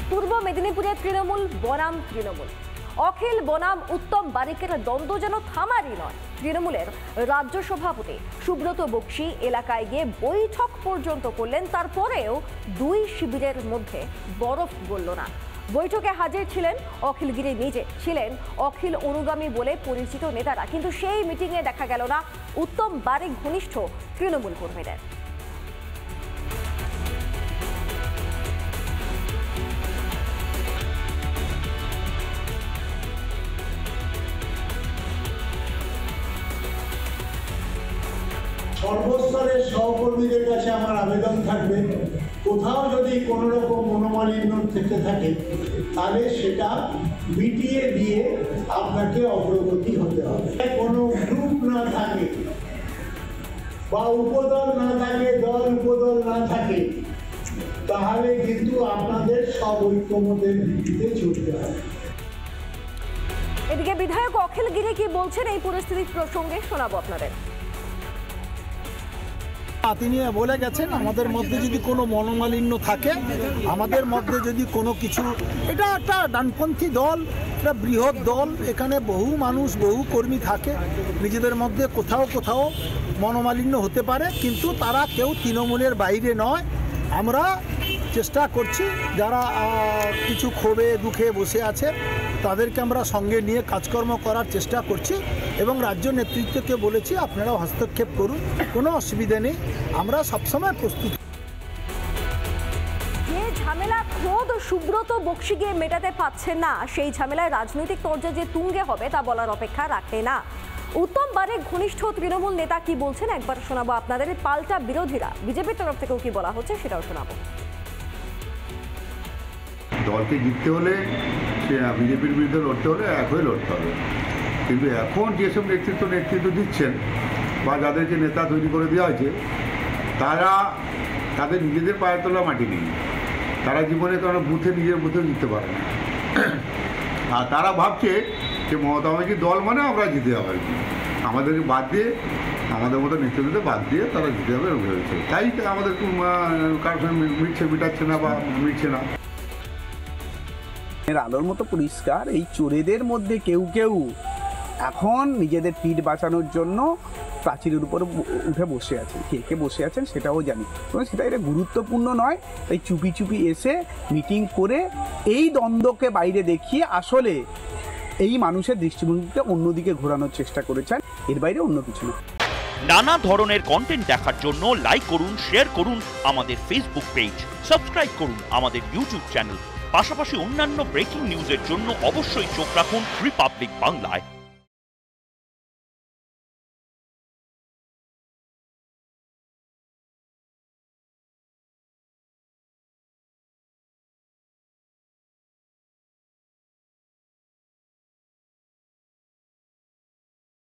পূর্ব মেদিনীপুরে তৃণমূল বনাম তৃণমূল। অখিল বনাম উত্তম বারিকের দ্বন্দ্ব যেন থামারই নয়। তৃণমূলের রাজ্য সভাপতি সুব্রত বক্সী এলাকায় গিয়ে বৈঠক পর্যন্ত করলেন, তারপরেও দুই শিবিরের মধ্যে বরফ গলল না। বৈঠকে হাজির ছিলেন অখিলগিরি নিজে, ছিলেন অখিল অনুগামী বলে পরিচিত নেতারা, কিন্তু সেই মিটিংয়ে দেখা গেল না উত্তম বারিক ঘনিষ্ঠ তৃণমূল কর্মীদের। সর্বস্তরের সহকর্মীদের কাছে আমার আবেদন থাকবে, কোথাও যদি কোনো রকম মনোমালিন্য থেকে থাকে তাহলে সেটা মিটিয়ে দিয়ে আপনাকে অগ্রগতি হতে হবে। কোনো গ্রুপ না থাকে বা উপদল না থাকে, দল উপদল না থাকে, তাহলে কিন্তু আপনাদের সব ঐক্যমতের ভিত্তিতে চলতে হবে। এদিকে বিধায়ক অখিল গিরি কি বলছেন এই পরিস্থিতির প্রসঙ্গে শোনাবো আপনাদের। তিনি বলে গেছেন, আমাদের মধ্যে যদি কোনো মনোমালিন্য থাকে, আমাদের মধ্যে যদি কোনো কিছু, এটা একটা ডানপন্থী দল, একটা বৃহৎ দল, এখানে বহু মানুষ বহু কর্মী থাকে, নিজেদের মধ্যে কোথাও কোথাও মনোমালিন্য হতে পারে, কিন্তু তারা কেউ তৃণমূলের বাইরে নয়। আমরা চেষ্টা করছি যারা কিছু ক্ষোভে দুঃখে বসে আছে তাদেরকে আমরা সঙ্গে নিয়ে কাজকর্ম করার চেষ্টা করছি এবং রাজ্য নেতৃত্বকে বলেছি আপনারাও হস্তক্ষেপ করুন, কোনো অসুবিধা নেই, আমরা সবসময় প্রস্তুত। যে ঝামেলা খোদ সুব্রত বক্সী গিয়ে মেটাতে পারছেন না, সেই ঝামেলায় রাজনৈতিক তর্জা যে তুঙ্গে হবে তা বলার অপেক্ষা রাখে না। উত্তম বারিক ঘনিষ্ঠ তৃণমূল নেতা কি বলছেন একবার শোনাবো আপনাদের। পাল্টা বিরোধীরা বিজেপির তরফ থেকেও কি বলা হচ্ছে সেটাও শোনাবো। দলকে জিততে হলে বিজেপির বিরুদ্ধে লড়তে হলে এক হয়ে লড়তে হবে, কিন্তু এখন যেসব নেতৃত্ব দিচ্ছেন বা যাদেরকে নেতা তৈরি করে দেওয়া হয়েছে তারা তাদের নিজেদের পায়ের তলা মাটি নেই, তারা জীবনে কারণ নিজের বুথেও জিততে পারে না। আর তারা ভাবছে যে মমতা ব্যানার্জির দল মানে আমরা জিতে যাবো আর কি, আমাদেরকে বাদ দিয়ে, আমাদের মতো নেতৃত্বদের বাদ দিয়ে তারা জিতে যাবে ভেবেছে, তাই আমাদের কারোর সঙ্গে মিটাচ্ছে না বা মিটছে না। আলোর মতো পরিষ্কার, এই চোরেদের মধ্যে কেউ কেউ এখন নিজেদের পিঠ বাঁচানোর জন্য প্রাচীরের উপর উঠে বসে আছেন। কে কে বসে আছেন সেটাও জানি, তবে সেটা এটা গুরুত্বপূর্ণ নয়। তাই চুপি চুপি এসে মিটিং করে এই দ্বন্দ্বকে বাইরে দেখিয়ে আসলে এই মানুষের দৃষ্টিভঙ্গিকে অন্যদিকে ঘোরানোর চেষ্টা করেছেন, এর বাইরে অন্য কিছু না। নানা ধরনের কন্টেন্ট দেখার জন্য লাইক করুন, শেয়ার করুন আমাদের ফেসবুক পেজ, সাবস্ক্রাইব করুন আমাদের ইউটিউব চ্যানেল। পাশাপাশি অন্যান্য ব্রেকিং নিউজের জন্য অবশ্যই চোখ রাখুন রিপাবলিক বাংলায়।